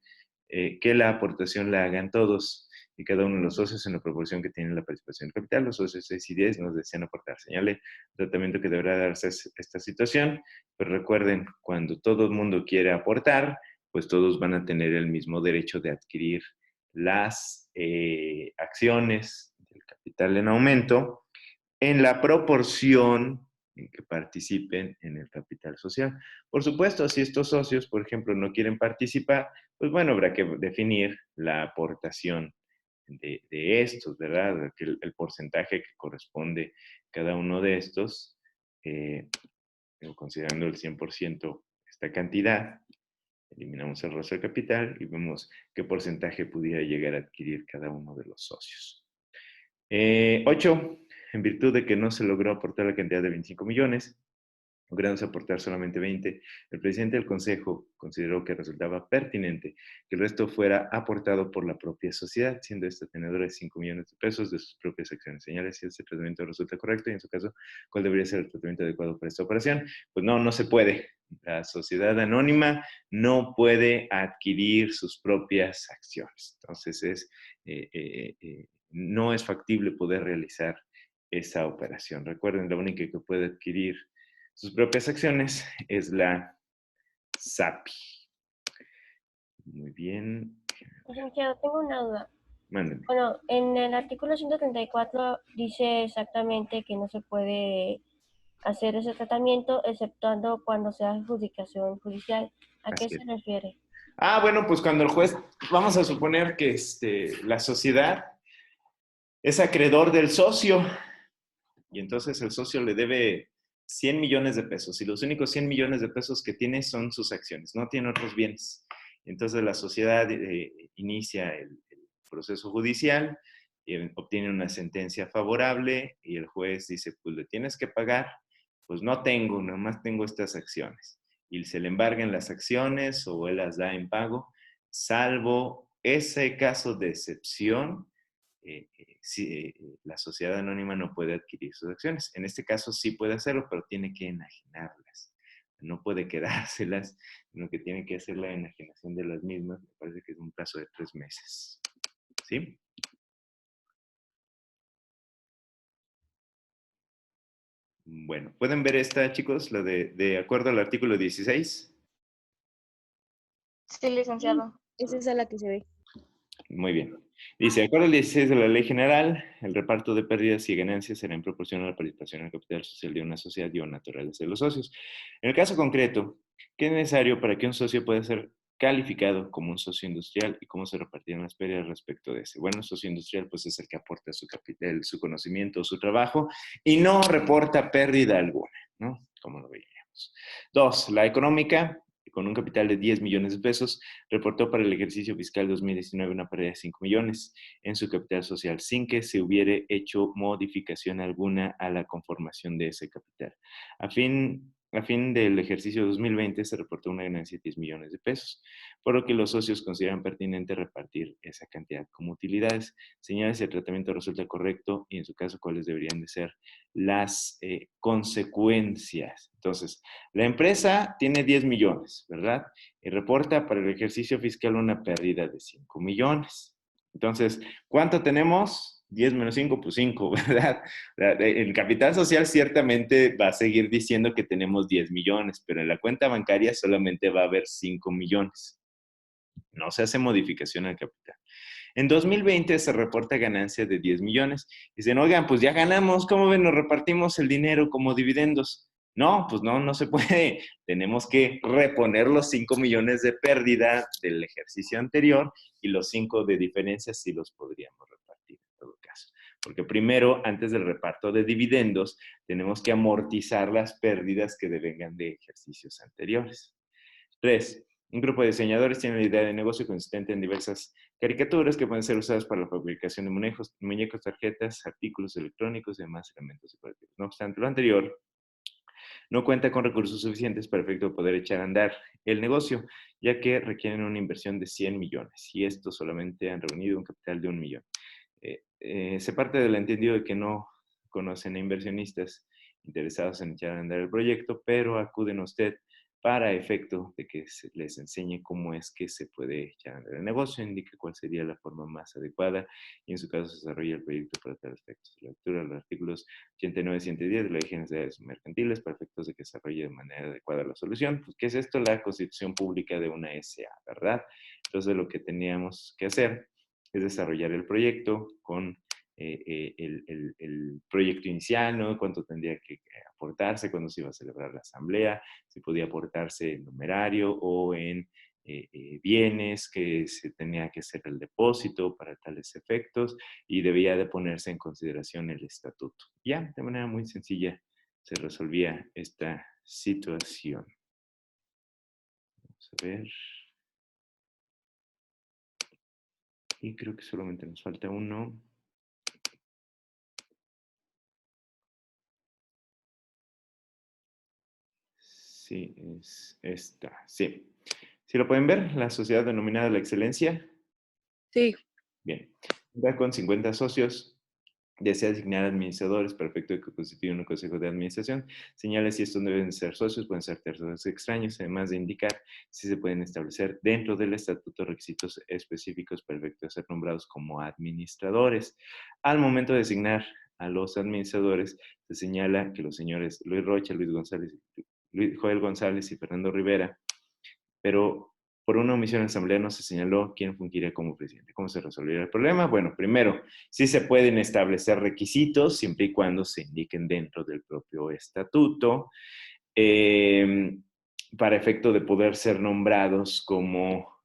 que la aportación la hagan todos y cada uno de los socios en la proporción que tienen la participación del capital. Los socios 6 y 10 nos desean aportar. Señale el tratamiento que deberá darse esta situación. Pero recuerden, cuando todo el mundo quiere aportar, pues todos van a tener el mismo derecho de adquirir las acciones del capital en aumento en la proporción en que participen en el capital social. Por supuesto, si estos socios, por ejemplo, no quieren participar, pues bueno, habrá que definir la aportación de estos, ¿verdad? El porcentaje que corresponde cada uno de estos, considerando el 100% esta cantidad, eliminamos el resto del capital y vemos qué porcentaje pudiera llegar a adquirir cada uno de los socios. 8. En virtud de que no se logró aportar la cantidad de 25 millones, lográndose aportar solamente 20, el presidente del Consejo consideró que resultaba pertinente que el resto fuera aportado por la propia sociedad, siendo esta tenedora de 5 millones de pesos de sus propias acciones. Señala si este tratamiento resulta correcto y, en su caso, cuál debería ser el tratamiento adecuado para esta operación. Pues no, no se puede. La sociedad anónima no puede adquirir sus propias acciones. Entonces, no es factible poder realizar esa operación. Recuerden, la única que puede adquirir sus propias acciones es la SAPI. Muy bien. Licenciado, tengo una duda. Mándenme. Bueno, en el artículo 134 dice exactamente que no se puede hacer ese tratamiento exceptuando cuando sea adjudicación judicial. ¿A qué Así se es. refiere? Bueno, pues cuando el juez, vamos a suponer que la sociedad es acreedor del socio y entonces el socio le debe 100 millones de pesos y los únicos 100 millones de pesos que tiene son sus acciones, no tiene otros bienes. Entonces la sociedad inicia el proceso judicial, obtiene una sentencia favorable y el juez dice, pues le tienes que pagar, pues no tengo, nomás tengo estas acciones. Y se le embargan las acciones o él las da en pago, salvo ese caso de excepción, la sociedad anónima no puede adquirir sus acciones. En este caso sí puede hacerlo, pero tiene que enajenarlas. No puede quedárselas, sino que tiene que hacer la enajenación de las mismas. Me parece que es un plazo de 3 meses. ¿Sí? Bueno, ¿pueden ver esta, chicos? La de acuerdo al artículo 16. Sí, licenciado. Esa es la que se ve. Muy bien. Dice, de acuerdo al 16 de la Ley General, el reparto de pérdidas y ganancias será en proporción a la participación en el capital social de una sociedad y a la naturaleza de los socios. En el caso concreto, ¿qué es necesario para que un socio pueda ser calificado como un socio industrial y cómo se repartirán las pérdidas respecto de ese? Bueno, el socio industrial pues es el que aporta su capital, su conocimiento, su trabajo y no reporta pérdida alguna, ¿no? Como lo veíamos. 2, la económica, con un capital de 10 millones de pesos, reportó para el ejercicio fiscal 2019 una pérdida de 5 millones en su capital social, sin que se hubiere hecho modificación alguna a la conformación de ese capital. A fin del ejercicio 2020 se reportó una ganancia de 10 millones de pesos, por lo que los socios consideran pertinente repartir esa cantidad como utilidades. Señala si el tratamiento resulta correcto y, en su caso, cuáles deberían de ser las consecuencias. Entonces, la empresa tiene 10 millones, ¿verdad? Y reporta para el ejercicio fiscal una pérdida de 5 millones. Entonces, ¿cuánto tenemos? 10 menos 5, pues 5, ¿verdad? El capital social ciertamente va a seguir diciendo que tenemos 10 millones, pero en la cuenta bancaria solamente va a haber 5 millones. No se hace modificación al capital. En 2020 se reporta ganancia de 10 millones. Dicen, oigan, pues ya ganamos, ¿cómo ven? Nos repartimos el dinero como dividendos. No, pues no se puede. Tenemos que reponer los 5 millones de pérdida del ejercicio anterior y los 5 de diferencia sí los podríamos repartir en todo caso. Porque primero, antes del reparto de dividendos, tenemos que amortizar las pérdidas que devengan de ejercicios anteriores. 3. Un grupo de diseñadores tiene una idea de negocio consistente en diversas caricaturas que pueden ser usadas para la fabricación de muñecos, tarjetas, artículos electrónicos y demás elementos decorativos. No obstante lo anterior, no cuenta con recursos suficientes para efecto de poder echar a andar el negocio, ya que requieren una inversión de 100 millones y estos solamente han reunido un capital de 1 millón. Se parte del entendido de que no conocen a inversionistas interesados en echar a andar el proyecto, pero acuden a usted para efecto de que les enseñe cómo es que se puede echar a andar el negocio, indique cuál sería la forma más adecuada y en su caso se desarrolla el proyecto para tal efecto. La lectura de los artículos 89 y 110 de la Ley General de Sociedades Mercantiles para efectos de que se desarrolle de manera adecuada la solución. Pues, ¿qué es esto? La constitución pública de una SA, ¿verdad? Entonces lo que teníamos que hacer es desarrollar el proyecto con el proyecto inicial, ¿no? Cuánto tendría que aportarse, cuándo se iba a celebrar la asamblea, si podía aportarse en numerario o en bienes, que se tenía que hacer el depósito para tales efectos y debía de ponerse en consideración el estatuto. Ya, de manera muy sencilla se resolvía esta situación. Vamos a ver. Y creo que solamente nos falta uno. Sí, es esta. Sí. ¿Sí lo pueden ver? La sociedad denominada La Excelencia. Sí, Bien. Cuenta con 50 socios. Desea asignar administradores para efecto de que constituyan un consejo de administración. Señala si estos deben ser socios, pueden ser terceros extraños, además de indicar si se pueden establecer dentro del estatuto requisitos específicos para efecto de ser nombrados como administradores. Al momento de asignar a los administradores, se señala que los señores Luis Rocha, Joel González y Fernando Rivera, pero por una omisión en la asamblea no se señaló quién fungiría como presidente. ¿Cómo se resolvería el problema? Bueno, primero, sí se pueden establecer requisitos siempre y cuando se indiquen dentro del propio estatuto para efecto de poder ser nombrados como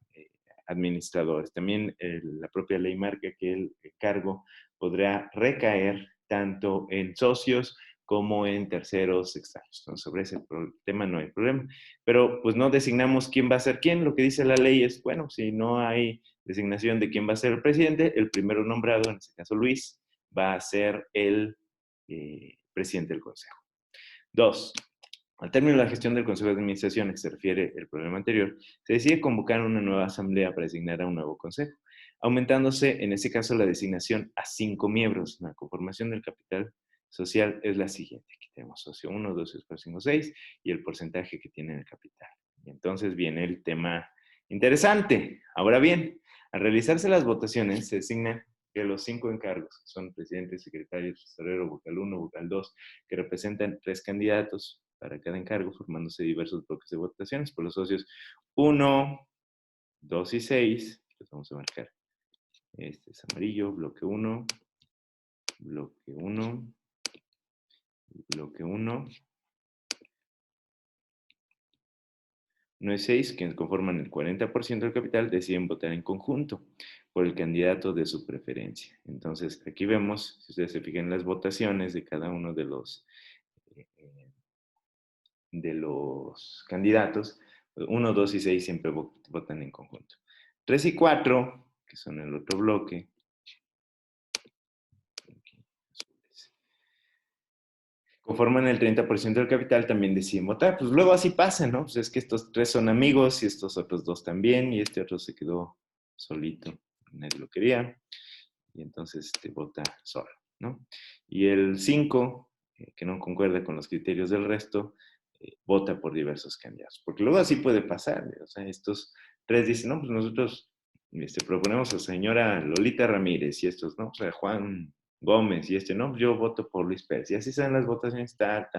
administradores. También la propia ley marca que el cargo podrá recaer tanto en socios como en terceros extraños. Entonces, sobre ese tema no hay problema. Pero pues no designamos quién va a ser quién. Lo que dice la ley es, bueno, si no hay designación de quién va a ser el presidente, el primero nombrado, en este caso Luis, va a ser el presidente del consejo. 2. Al término de la gestión del Consejo de Administración, a que se refiere el problema anterior, se decide convocar una nueva asamblea para designar a un nuevo consejo, aumentándose en ese caso la designación a 5 miembros. La conformación del capital social es la siguiente. Aquí tenemos socio 1, 2, 3, 4, 5, 6 y el porcentaje que tiene el capital. Y entonces viene el tema interesante. Ahora bien, al realizarse las votaciones se designan que los 5 encargos, que son presidente, secretario, tesorero, vocal 1, vocal 2, que representan 3 candidatos para cada encargo, formándose diversos bloques de votaciones por los socios 1, 2 y 6. Los vamos a marcar. Este es amarillo, bloque 1, bloque 1, bloque 1. 1 y 6, quienes conforman el 40% del capital, deciden votar en conjunto por el candidato de su preferencia. Entonces, aquí vemos, si ustedes se fijan en las votaciones de cada uno de los candidatos, 1, 2 y 6 siempre votan en conjunto. 3 y 4, que son el otro bloque, conforman el 30% del capital, también deciden votar. Pues luego así pasa, ¿no? Pues es que estos 3 son amigos y estos otros 2 también, y este otro se quedó solito, nadie lo quería, y entonces vota solo, ¿no? Y el 5, que no concuerda con los criterios del resto, vota por diversos candidatos. Porque luego así puede pasar, o sea, estos 3 dicen, no, pues nosotros proponemos a señora Lolita Ramírez, y estos, ¿no? O sea, Juan Gómez, y no, yo voto por Luis Pérez. Y así se dan las votaciones, tal.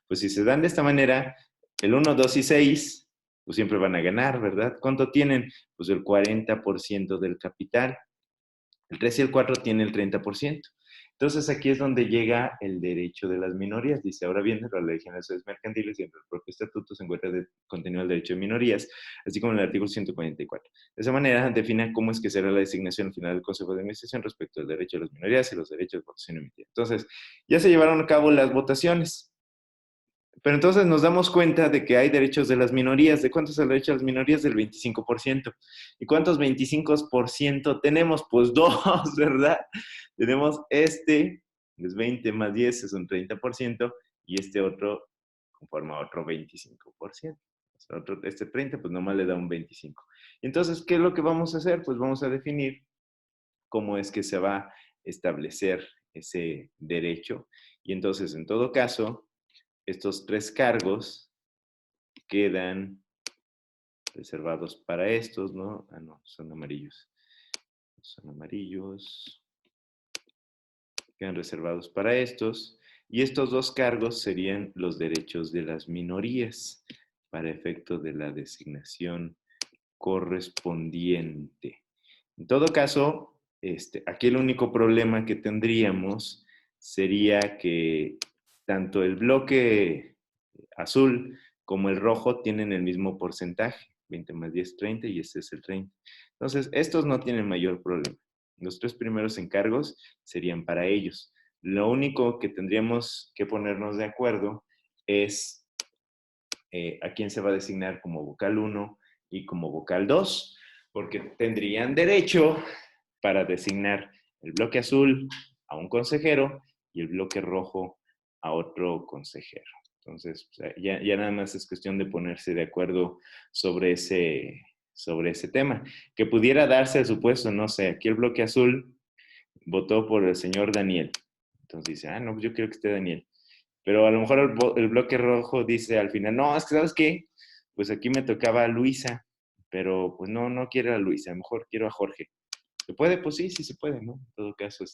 Pues si se dan de esta manera, el 1, 2 y 6, pues siempre van a ganar, ¿verdad? ¿Cuánto tienen? Pues el 40% del capital. El 3 y el 4 tienen el 30%. Entonces aquí es donde llega el derecho de las minorías. Dice, ahora bien, la Ley General de Sociedades Mercantiles y en el propio estatuto se encuentra contenido el derecho de minorías, así como en el artículo 144. De esa manera, define cómo es que será la designación al final del Consejo de Administración respecto al derecho de las minorías y los derechos de votación emitida. Entonces, ya se llevaron a cabo las votaciones. Pero entonces nos damos cuenta de que hay derechos de las minorías. ¿De cuánto es el derecho de las minorías? Del 25%. ¿Y cuántos 25% tenemos? Pues 2, ¿verdad? Tenemos es 20 más 10 es un 30%, y este otro conforma otro 25%. O sea, este 30, pues nomás le da un 25%. Entonces, ¿qué es lo que vamos a hacer? Pues vamos a definir cómo es que se va a establecer ese derecho. Y entonces, en todo caso, estos 3 cargos quedan reservados para estos, ¿no? Ah, no, son amarillos. Son amarillos. Quedan reservados para estos. Y estos 2 cargos serían los derechos de las minorías para efecto de la designación correspondiente. En todo caso, aquí el único problema que tendríamos sería que tanto el bloque azul como el rojo tienen el mismo porcentaje, 20 más 10, 30, y este es el 30. Entonces, estos no tienen mayor problema. Los 3 primeros encargos serían para ellos. Lo único que tendríamos que ponernos de acuerdo es a quién se va a designar como vocal 1 y como vocal 2, porque tendrían derecho para designar el bloque azul a un consejero y el bloque rojo a otro consejero. Entonces, ya nada más es cuestión de ponerse de acuerdo sobre ese tema. Que pudiera darse el supuesto, no sé, aquí el bloque azul votó por el señor Daniel. Entonces dice, no, pues yo quiero que esté Daniel. Pero a lo mejor el bloque rojo dice al final, no, es que ¿sabes qué? Pues aquí me tocaba a Luisa, pero pues no quiero a Luisa, a lo mejor quiero a Jorge. ¿Se puede? Pues sí se puede, ¿no? En todo caso,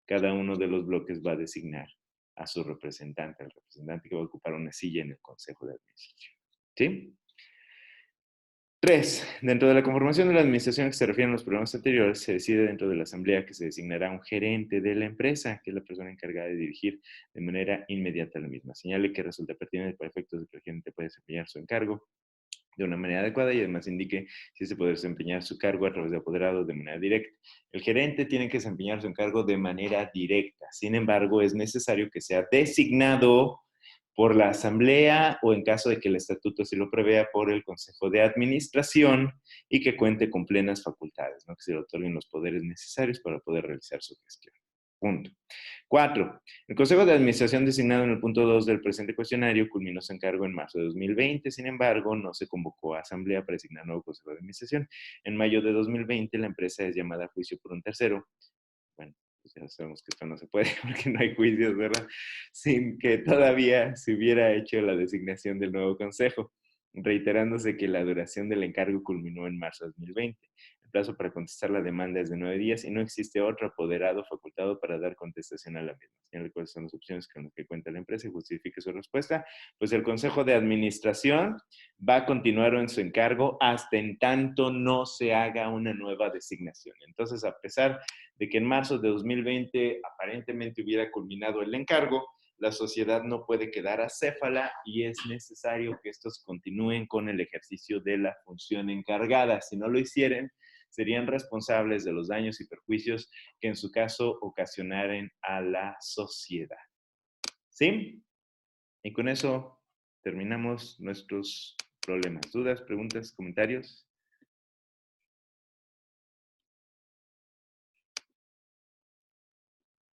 cada uno de los bloques va a designar a su representante, al representante que va a ocupar una silla en el Consejo de Administración. ¿Sí? 3. Dentro de la conformación de la administración que se refieren a los programas anteriores, se decide dentro de la asamblea que se designará un gerente de la empresa, que es la persona encargada de dirigir de manera inmediata la misma. Señale que resulta pertinente para efectos de que el gerente puede desempeñar su encargo de una manera adecuada y además indique si se puede desempeñar su cargo a través de apoderado de manera directa. El gerente tiene que desempeñar su encargo de manera directa. Sin embargo, es necesario que sea designado por la asamblea o en caso de que el estatuto así lo prevea por el consejo de administración y que cuente con plenas facultades, ¿no? Que se le otorguen los poderes necesarios para poder realizar su gestión. Punto. 4. El Consejo de Administración designado en el punto 2 del presente cuestionario culminó su encargo en marzo de 2020, sin embargo, no se convocó a asamblea para designar nuevo Consejo de Administración. En mayo de 2020, la empresa es llamada a juicio por un tercero. Bueno, pues ya sabemos que esto no se puede porque no hay juicios, ¿verdad? Sin que todavía se hubiera hecho la designación del nuevo consejo, reiterándose que la duración del encargo culminó en marzo de 2020. El plazo para contestar la demanda es de 9 días y no existe otro apoderado facultado para dar contestación a la misma. Señale cuáles son las opciones con las que cuenta la empresa y justifique su respuesta. Pues el Consejo de Administración va a continuar en su encargo hasta en tanto no se haga una nueva designación. Entonces, a pesar de que en marzo de 2020 aparentemente hubiera culminado el encargo, la sociedad no puede quedar acéfala y es necesario que estos continúen con el ejercicio de la función encargada. Si no lo hicieran, serían responsables de los daños y perjuicios que en su caso ocasionaren a la sociedad. ¿Sí? Y con eso terminamos nuestros problemas. ¿Dudas, preguntas, comentarios?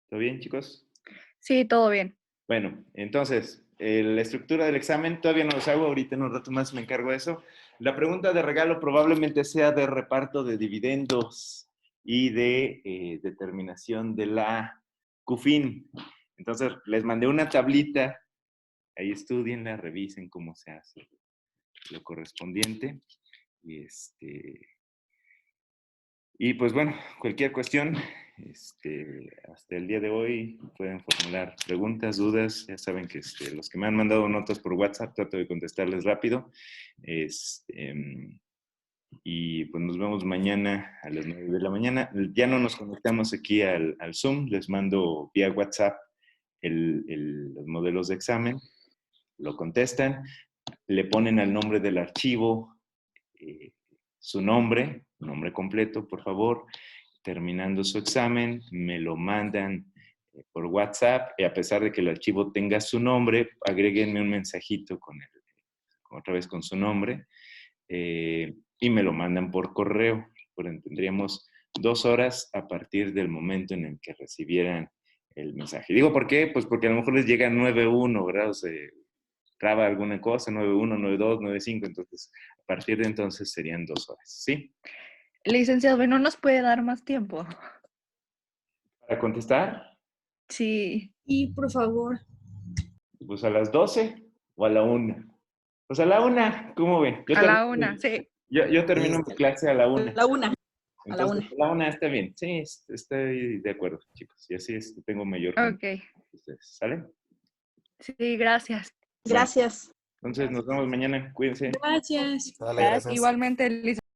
¿Todo bien, chicos? Sí, todo bien. Bueno, entonces, la estructura del examen todavía no los hago, ahorita en un rato más me encargo de eso. La pregunta de regalo probablemente sea de reparto de dividendos y de determinación de la CUFIN. Entonces, les mandé una tablita, ahí estudienla, revisen cómo se hace lo correspondiente. Y pues bueno, cualquier cuestión, hasta el día de hoy pueden formular preguntas, dudas. Ya saben que los que me han mandado notas por WhatsApp, trato de contestarles rápido. Y pues nos vemos mañana a las 9 de la mañana. Ya no nos conectamos aquí al Zoom, les mando vía WhatsApp los modelos de examen, lo contestan, le ponen al nombre del archivo su nombre completo, por favor. Terminando su examen, me lo mandan por WhatsApp y a pesar de que el archivo tenga su nombre, agréguenme un mensajito otra vez con su nombre y me lo mandan por correo. Tendríamos 2 horas a partir del momento en el que recibieran el mensaje. Digo, ¿por qué? Pues porque a lo mejor les llega 9.1, ¿verdad? O sea, traba alguna cosa, 9:1, 9:2, 9:5, entonces a partir de entonces serían 2 horas, ¿sí? Licenciado, ¿no nos puede dar más tiempo? Para contestar, Sí, Y por favor. pues a las 12 o a la 1. Pues a la 1, ¿cómo ven? a la 1, sí. Yo termino mi clase a la 1. La una. Entonces, a la 1 está bien. Sí, estoy de acuerdo, chicos. Y así es, tengo mayor Ok, ustedes. ¿Sale? sí, gracias. Gracias. Entonces, nos vemos mañana. Cuídense. Gracias. Dale, gracias. Igualmente, licenciado.